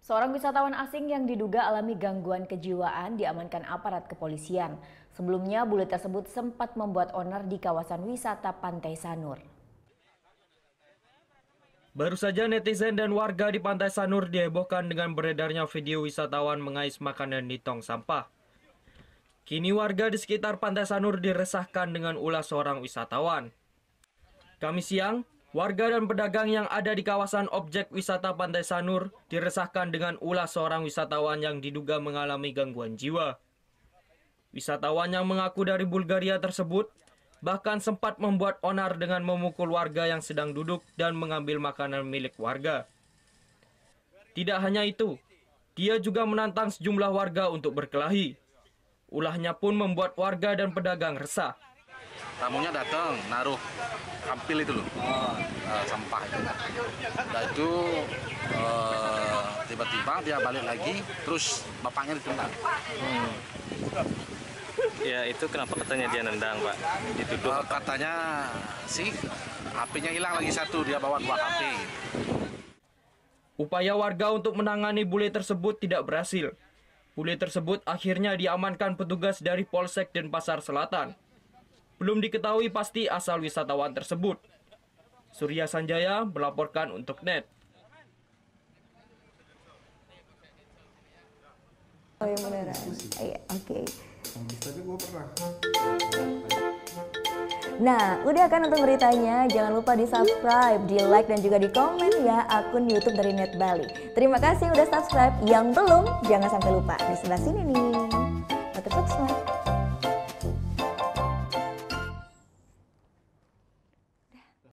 Seorang wisatawan asing yang diduga alami gangguan kejiwaan diamankan aparat kepolisian. Sebelumnya, bule tersebut sempat membuat onar di kawasan wisata Pantai Sanur. Baru saja netizen dan warga di Pantai Sanur dihebohkan dengan beredarnya video wisatawan mengais makanan di tong sampah. Kini warga di sekitar Pantai Sanur diresahkan dengan ulah seorang wisatawan. Kamis siang, warga dan pedagang yang ada di kawasan objek wisata Pantai Sanur diresahkan dengan ulah seorang wisatawan yang diduga mengalami gangguan jiwa. Wisatawan yang mengaku dari Bulgaria tersebut bahkan sempat membuat onar dengan memukul warga yang sedang duduk dan mengambil makanan milik warga. Tidak hanya itu, dia juga menantang sejumlah warga untuk berkelahi. Ulahnya pun membuat warga dan pedagang resah. Tamunya datang, naruh kampil itu loh, sampah itu. Dan itu tiba-tiba dia balik lagi, terus bapaknya ditendang. Ya itu kenapa katanya dia nendang, Pak? Dituduh katanya sih HP-nya hilang lagi satu, dia bawa 2 HP. Upaya warga untuk menangani bule tersebut tidak berhasil. Bule tersebut akhirnya diamankan petugas dari Polsek Denpasar Selatan. Belum diketahui pasti asal wisatawan tersebut. Surya Sanjaya melaporkan untuk NET. Oh yang beneran? Iya, oke. Tapi gue pernah. Nah, udah kan untuk beritanya? Jangan lupa di subscribe, di like, dan juga di komen ya akun YouTube dari Net Bali. Terima kasih udah subscribe. Yang belum, jangan sampai lupa. Di sebelah sini nih. Notifikasi.